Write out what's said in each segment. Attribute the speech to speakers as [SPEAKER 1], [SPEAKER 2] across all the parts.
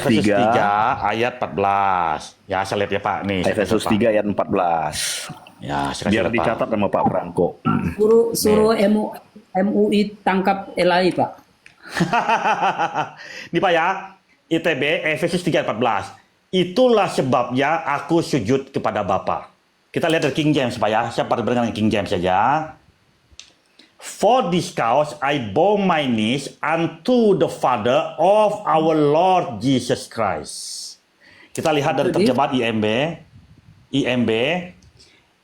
[SPEAKER 1] Efesus 3
[SPEAKER 2] 3
[SPEAKER 1] ayat 14. Ya, saya lihat ya Pak. Nih, saya
[SPEAKER 2] Efesus
[SPEAKER 1] catat, Pak.
[SPEAKER 2] 3 ayat 14.
[SPEAKER 1] Ya, saya kasih
[SPEAKER 2] Biar
[SPEAKER 1] lihat Pak.
[SPEAKER 2] dicatat sama Pak Franco.
[SPEAKER 3] Suruh
[SPEAKER 1] Nih.
[SPEAKER 3] MUI tangkap LAI, Pak.
[SPEAKER 1] Nih Pak ya, ITB Efesus 3 ayat 14. Itulah sebabnya aku sujud kepada Bapa. Kita lihat dari King James Pak ya. Siapa dengan King James saja. For this cause I bow my knees unto the Father of our Lord Jesus Christ. Kita lihat dari terjemahan IMB.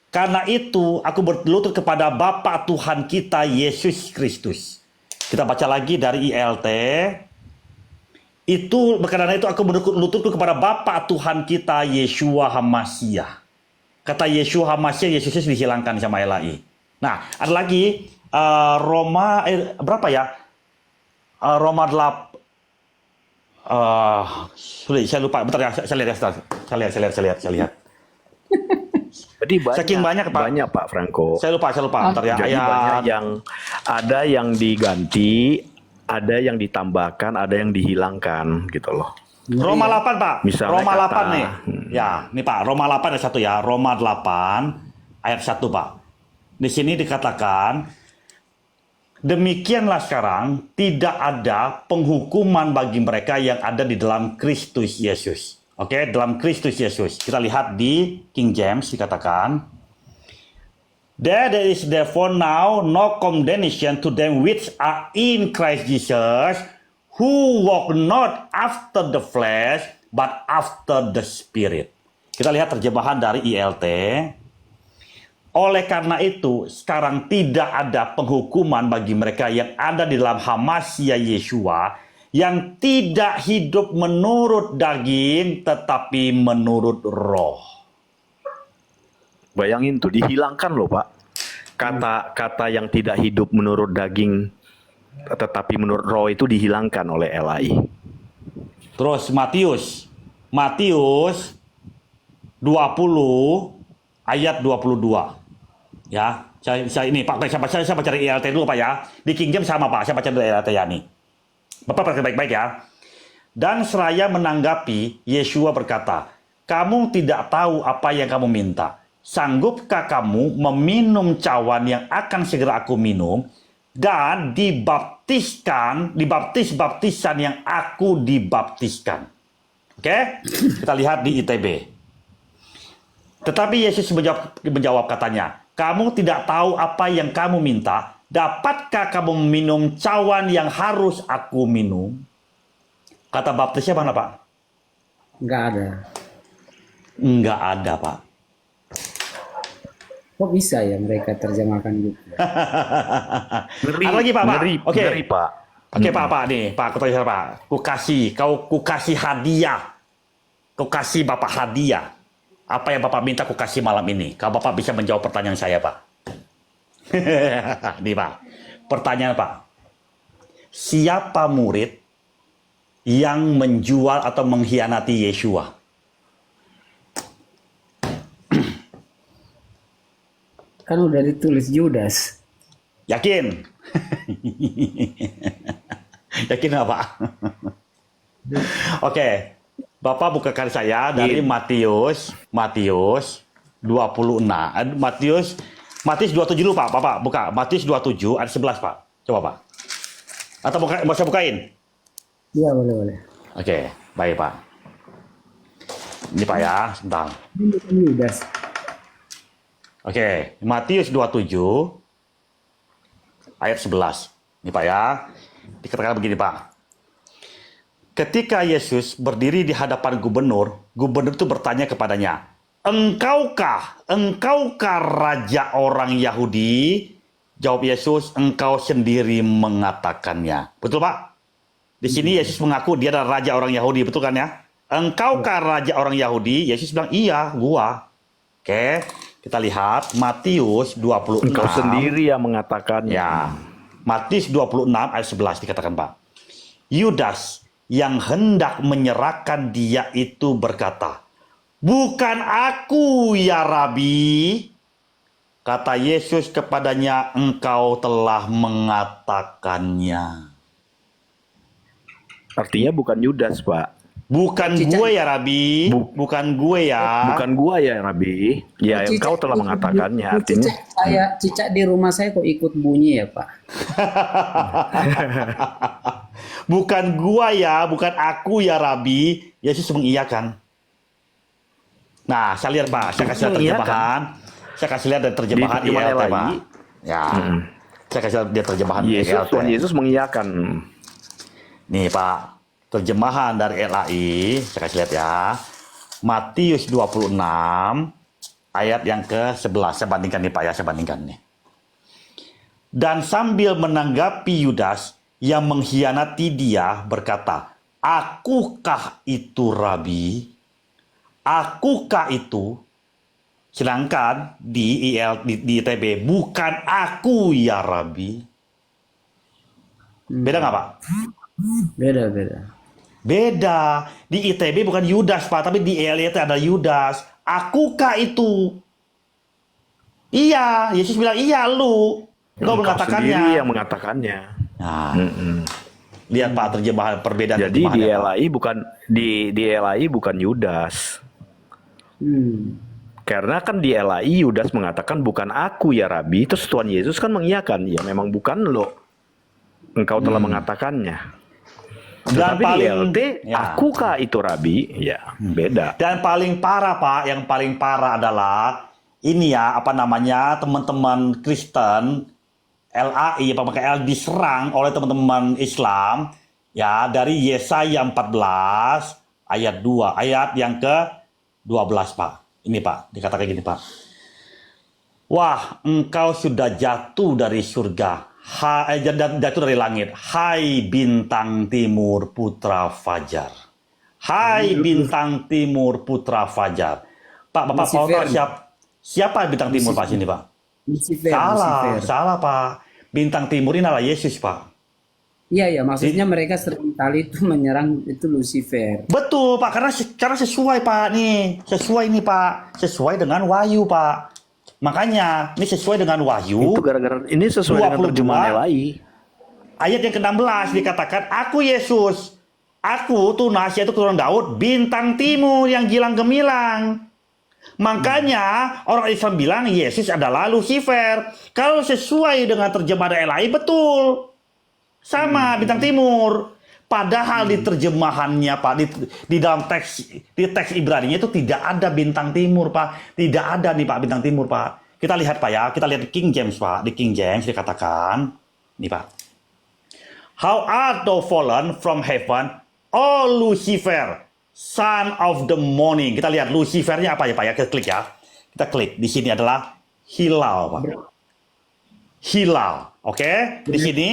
[SPEAKER 1] Karena itu aku berlutut kepada Bapa Tuhan kita Yesus Kristus. Kita baca lagi dari ILT. Karena itu aku berlutut kepada Bapa Tuhan kita Yeshua HaMashiach. Kata Yeshua HaMashiach, Yesusnya dihilangkan sama LAI. Nah, ada lagi Roma berapa ya? Roma 8. Saya lupa. Bentar ya, saya lihat.
[SPEAKER 2] Jadi
[SPEAKER 1] Saking banyak, Pak.
[SPEAKER 2] banyak Pak Franco.
[SPEAKER 1] Saya lupa. Bentar ya.
[SPEAKER 2] Jadi banyak yang diganti, ada yang ditambahkan, ada yang dihilangkan gitu loh.
[SPEAKER 1] Roma 8, Pak.
[SPEAKER 2] Misalnya
[SPEAKER 1] Roma
[SPEAKER 2] kata,
[SPEAKER 1] 8 nih. Ya, nih Pak, Roma 8 ayat 1 ya. Roma 8 ayat 1, Pak. Di sini dikatakan, demikianlah sekarang tidak ada penghukuman bagi mereka yang ada di dalam Kristus Yesus. Oke, dalam Kristus Yesus. Kita lihat di King James dikatakan, there is therefore now no condemnation to them which are in Christ Jesus, who walk not after the flesh, but after the Spirit. Kita lihat terjemahan dari ILT. Oleh karena itu, sekarang tidak ada penghukuman bagi mereka yang ada di dalam Hamasya Yeshua, yang tidak hidup menurut daging, tetapi menurut roh.
[SPEAKER 2] Bayangin tuh, dihilangkan loh Pak. Kata-kata yang tidak hidup menurut daging, tetapi menurut roh itu dihilangkan oleh LAI.
[SPEAKER 1] Terus Matius 20 ayat 22. Ya, saya ini Pak, saya baca dari ILT dulu Pak ya. Di King James sama Pak, saya baca dari ILT ya nih. Bapak perhatikan baik-baik ya. Dan seraya menanggapi, Yeshua berkata, kamu tidak tahu apa yang kamu minta. Sanggupkah kamu meminum cawan yang akan segera aku minum, dan dibaptisan yang aku dibaptiskan. Oke? Kita lihat di ITB. Tetapi Yesus menjawab katanya, kamu tidak tahu apa yang kamu minta. Dapatkah kamu minum cawan yang harus aku minum? Kata baptisnya mana, Pak?
[SPEAKER 3] Nggak ada.
[SPEAKER 1] Nggak ada, Pak.
[SPEAKER 3] Kok bisa ya mereka terjemahkan gitu?
[SPEAKER 2] Ngeri,
[SPEAKER 1] Ada lagi, Pak. Oke.
[SPEAKER 2] ngeri Pak.
[SPEAKER 1] Oke, Pak. Nih, Pak. Aku tanya, Pak. Kukasih hadiah. Kukasih Bapak hadiah. Apa yang Bapak minta kukasih malam ini? Kalau Bapak bisa menjawab pertanyaan saya, Pak. Nih, Pak. Pertanyaan, Pak. Siapa murid yang menjual atau mengkhianati Yeshua?
[SPEAKER 3] Kan udah ditulis Judas.
[SPEAKER 1] Yakin? Yakin nggak, Pak? Oke. Bapak bukakan saya dari Matius 26. Matius 27 dulu, Pak. Bapak buka Matius 27 ayat 11, Pak. Coba, Pak. Atau mau saya bukain?
[SPEAKER 3] Iya, boleh.
[SPEAKER 1] Oke, baik, Pak. Ini, Pak ya, sebentar.
[SPEAKER 3] Ini bukan Judas.
[SPEAKER 1] Oke, Matius 27 ayat 11. Ini, Pak ya. Dikatakan begini, Pak. Ketika Yesus berdiri di hadapan gubernur itu bertanya kepadanya, Engkaukah raja orang Yahudi? Jawab Yesus, engkau sendiri mengatakannya. Betul, Pak? Di sini Yesus mengaku dia adalah raja orang Yahudi, betul kan ya? Engkaukah raja orang Yahudi? Yesus bilang, iya, gua. Oke, kita lihat Matius 26.
[SPEAKER 2] Engkau sendiri yang mengatakannya.
[SPEAKER 1] Ya, Matius 26 ayat 11 dikatakan, Pak. Yudas yang hendak menyerahkan dia itu berkata, bukan aku ya Rabi. Kata Yesus kepadanya, engkau telah mengatakannya.
[SPEAKER 2] Artinya bukan Yudas Pak.
[SPEAKER 1] Bukan
[SPEAKER 3] Cicak.
[SPEAKER 1] gue ya, Rabi. Bukan gue ya.
[SPEAKER 2] Bukan gua ya, Rabi. Ya,
[SPEAKER 3] Cicak
[SPEAKER 2] engkau telah
[SPEAKER 3] ikut
[SPEAKER 2] mengatakannya.
[SPEAKER 3] bunyi.
[SPEAKER 2] Artinya,
[SPEAKER 3] Cicak di rumah saya kok ikut bunyi ya Pak?
[SPEAKER 1] Bukan gua ya, bukan aku ya, Rabi. Yesus mengiyakan. Nah, saya lihat Pak, saya kasih lihat
[SPEAKER 2] Mengiyakan.
[SPEAKER 1] terjemahan. Saya kasih lihat dari terjemahan
[SPEAKER 2] Di terjemahan
[SPEAKER 1] ILT, Pak.
[SPEAKER 2] LAI.
[SPEAKER 1] Ya. Saya kasih lihat dia terjemahan
[SPEAKER 2] Yesus,
[SPEAKER 1] ILT.
[SPEAKER 2] Tuhan Yesus mengiyakan.
[SPEAKER 1] Nih, Pak. Terjemahan dari LAI, saya kasih lihat ya. Matius 26 ayat yang ke-11. Saya bandingkan nih Pak ya, saya bandingkan nih. Dan sambil menanggapi Yudas yang mengkhianati dia berkata, "Akukah itu Rabi? Akukah itu?" Sedangkan di ITB, "Bukan aku ya Rabi." Beda nggak Pak?
[SPEAKER 3] Beda.
[SPEAKER 1] Beda. Di ITB bukan Yudas Pak, tapi di ILT ada Yudas. Akukah itu? Iya, Yesus bilang iya lu. Engkau
[SPEAKER 2] Engkau sendiri
[SPEAKER 1] mengatakannya.
[SPEAKER 2] yang mengatakannya.
[SPEAKER 1] Nah, lihat Pak terjemahan perbedaan
[SPEAKER 2] Jadi di
[SPEAKER 1] terjemahannya, Pak.
[SPEAKER 2] LAI bukan di LAI bukan Yudas. Karena kan di LAI Yudas mengatakan bukan aku ya Rabi, terus Tuhan Yesus kan mengiyakan, ya memang bukan lo. Engkau telah mengatakannya.
[SPEAKER 1] Dan
[SPEAKER 2] Tetapi di
[SPEAKER 1] paling
[SPEAKER 2] LT,
[SPEAKER 1] ya.
[SPEAKER 2] akukah itu Rabi? Ya, beda.
[SPEAKER 1] Dan paling parah Pak, yang paling parah adalah ini ya, apa namanya, teman-teman Kristen LAI, apa pakai L diserang oleh teman-teman Islam ya dari Yesaya 14 ayat 2, ayat yang ke-12 Pak. Ini Pak, dikatakan gini Pak. Wah, engkau sudah jatuh dari surga. Jatuh dari langit. Hai bintang timur putra fajar. Hai bintang timur putra fajar. Pak, Bapak Paul
[SPEAKER 3] Lucifer.
[SPEAKER 1] siapa bintang timur Pak sini Pak?
[SPEAKER 3] Lucifer.
[SPEAKER 1] Salah Pak. Bintang timur ini adalah Yesus Pak.
[SPEAKER 3] Iya, maksudnya mereka seringkali itu menyerang itu Lucifer.
[SPEAKER 1] Betul Pak, karena sesuai Pak nih. Sesuai nih Pak. Sesuai dengan Wahyu Pak. Makanya ini sesuai dengan Wahyu.
[SPEAKER 2] Itu gara-gara ini sesuai dengan
[SPEAKER 1] 22.
[SPEAKER 2] terjemahan LAI.
[SPEAKER 1] Ayat yang ke-16 dikatakan, "Aku Yesus, aku tunas yaitu keturunan Daud, bintang timur yang gilang gemilang." Makanya orang Islam bilang Yesus adalah Lucifer. Kalau sesuai dengan terjemahan LAI betul. Sama bintang timur. Padahal di terjemahannya Pak, di dalam di teks Ibrani itu tidak ada bintang timur Pak. Tidak ada nih Pak bintang timur Pak. Kita lihat Pak ya, kita lihat di King James Pak. Di King James dikatakan, nih Pak. "How art thou fallen from heaven, O Lucifer, son of the morning." Kita lihat Lucifernya apa ya Pak ya, kita klik ya. Kita klik, di sini adalah hilal Pak. Hilal, oke? Di sini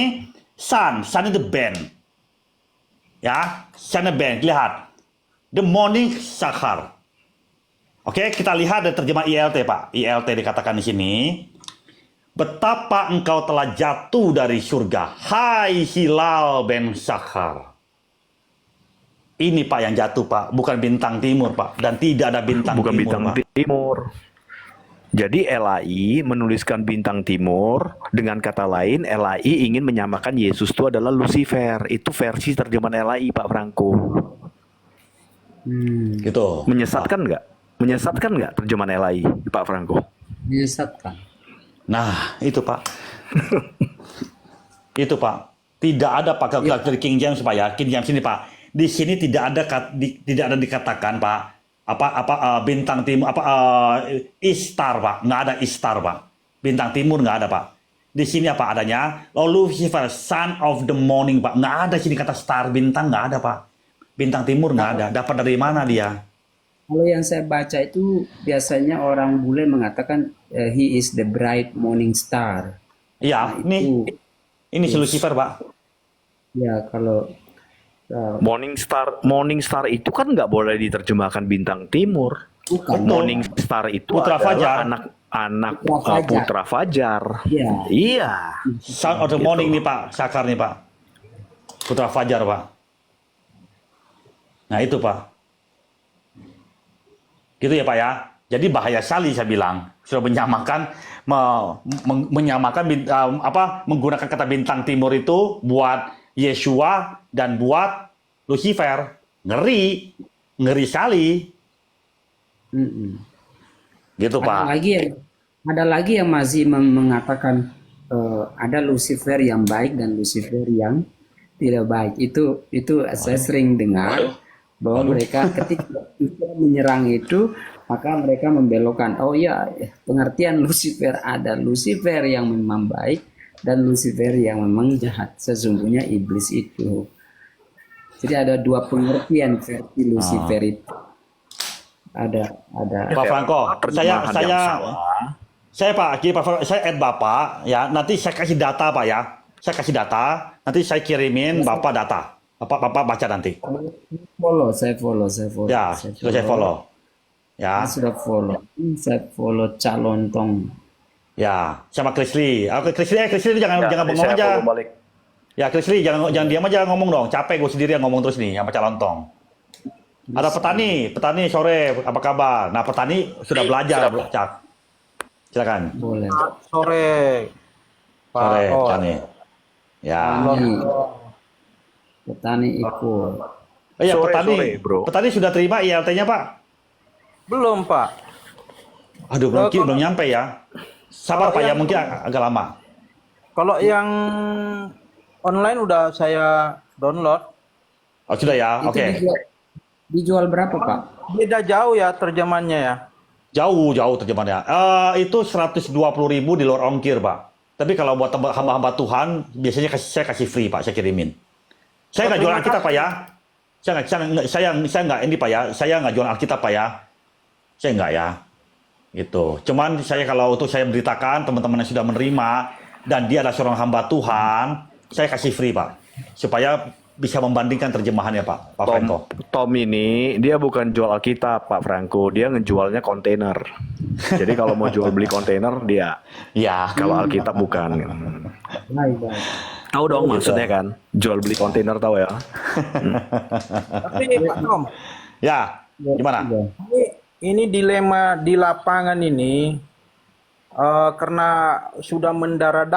[SPEAKER 1] sun itu band. Ya, sana band, lihat. The morning sahar. Oke, kita lihat dari terjemah ILT, Pak. ILT dikatakan di sini. "Betapa engkau telah jatuh dari surga, hai hilal ben sahar." Ini Pak yang jatuh, Pak. Bukan bintang timur, Pak. Dan tidak ada bintang
[SPEAKER 2] Bukan
[SPEAKER 1] timur,
[SPEAKER 2] bintang
[SPEAKER 1] Pak.
[SPEAKER 2] timur. Jadi LAI menuliskan bintang timur, dengan kata lain LAI ingin menyamakan Yesus itu adalah Lucifer. Itu versi terjemahan LAI Pak Franco.
[SPEAKER 1] Gitu.
[SPEAKER 2] Menyesatkan nggak? Menyesatkan nggak terjemahan LAI Pak Franco?
[SPEAKER 3] Menyesatkan.
[SPEAKER 1] Nah, itu Pak. Itu Pak. Tidak ada Pak kalau dari King James Pak ya. King James ini Pak. Di sini tidak ada dikatakan Pak bintang timur Istar Pak, nggak ada Istar Pak. Bintang timur nggak ada Pak. Di sini apa adanya? Lucifer, son of the morning Pak. Nggak ada sini kata star bintang nggak ada Pak. Bintang timur nggak ada. Dapat dari mana dia?
[SPEAKER 3] Kalau yang saya baca itu biasanya orang bule mengatakan he is the bright morning star.
[SPEAKER 1] Iya,
[SPEAKER 3] Nah, itu
[SPEAKER 1] ini si Lucifer Pak.
[SPEAKER 3] ya kalau
[SPEAKER 2] Morning Star itu kan nggak boleh diterjemahkan bintang timur.
[SPEAKER 3] bukan.
[SPEAKER 1] Betul.
[SPEAKER 2] Morning Star itu
[SPEAKER 1] Putra
[SPEAKER 2] adalah
[SPEAKER 1] Fajar.
[SPEAKER 2] anak
[SPEAKER 3] Putra Fajar.
[SPEAKER 2] Putra Fajar.
[SPEAKER 3] Iya.
[SPEAKER 2] Iya.
[SPEAKER 1] Son of the morning nih Pak, Sakar nih Pak. Putra Fajar Pak. Nah itu Pak. Gitu ya Pak ya. Jadi bahaya sekali saya bilang. Sudah menyamakan menggunakan kata bintang timur itu buat Yeshua dan buat Lucifer. ngeri, ngeri sekali,
[SPEAKER 3] Mm-mm.
[SPEAKER 1] gitu
[SPEAKER 3] Ada
[SPEAKER 1] Pak.
[SPEAKER 3] lagi yang masih mengatakan ada Lucifer yang baik dan Lucifer yang tidak baik. Itu saya sering dengar bahwa mereka ketika Lucifer menyerang itu, maka mereka membelokkan. Oh ya, pengertian Lucifer ada Lucifer yang memang baik dan Lucifer yang memang jahat. Sesungguhnya iblis itu. Jadi ada dua pengertian versi Lucifer itu. Ada
[SPEAKER 1] Pak Franco,
[SPEAKER 2] Terjemahan yang salah.
[SPEAKER 1] saya Pak, gini Pak Franco, saya add Bapak ya, nanti saya kasih data Pak ya. Saya kasih data, nanti saya kirimin Bapak data. Bapak baca nanti.
[SPEAKER 3] saya follow.
[SPEAKER 1] Ya, sudah saya follow. Ya,
[SPEAKER 3] Saya follow Calontong.
[SPEAKER 1] ya, sama Krisli. Oke, Krisli jangan bengong
[SPEAKER 2] Saya
[SPEAKER 1] aja.
[SPEAKER 2] follow balik.
[SPEAKER 1] Ya, Krisli jangan diam aja ngomong dong. Capek gue sendiri yang ngomong terus nih sama Calontong. Ada petani sore, apa kabar? Nah, petani sudah belajar, Cak. Silakan.
[SPEAKER 3] Boleh.
[SPEAKER 4] Sore, Pak.
[SPEAKER 1] Sore,
[SPEAKER 4] Oh,
[SPEAKER 1] petani. Ya.
[SPEAKER 3] Petani ikut.
[SPEAKER 1] Oh iya,
[SPEAKER 2] Sore, bro.
[SPEAKER 1] petani sudah terima ILT-nya, Pak?
[SPEAKER 4] belum, Pak.
[SPEAKER 1] Aduh, mungkin belum nyampe ya. Sabar, Pak, ya mungkin agak lama.
[SPEAKER 4] Kalau yang online udah saya download.
[SPEAKER 1] Oh, sudah ya.
[SPEAKER 3] Itu
[SPEAKER 1] Oke.
[SPEAKER 3] dijual berapa, Pak?
[SPEAKER 4] Beda jauh ya terjemahannya ya.
[SPEAKER 1] Jauh terjemahannya. Itu 120.000 di luar ongkir, Pak. Tapi kalau buat hamba-hamba Tuhan, biasanya saya kasih free, Pak. Saya kirimin. Saya nggak jual Alkitab, Pak ya. Saya nggak ini, Pak ya. Saya nggak jual Alkitab, Pak ya. Saya nggak ya. Gitu. Cuman kalau itu saya beritakan teman-teman yang sudah menerima dan dia adalah seorang hamba Tuhan, saya kasih free, Pak. Supaya bisa membandingkan terjemahannya, Pak Franco.
[SPEAKER 2] Tom ini dia bukan jual Alkitab, Pak Franco. Dia ngejualnya kontainer. Jadi kalau mau jual beli kontainer dia.
[SPEAKER 1] Ya.
[SPEAKER 2] Kalau Alkitab bukan.
[SPEAKER 3] Baik.
[SPEAKER 2] Tahu dong maksudnya kan? Jual beli kontainer tahu ya?
[SPEAKER 4] Tapi Pak Tom,
[SPEAKER 1] Ya. Gimana?
[SPEAKER 4] ini dilema di lapangan ini karena sudah mendarat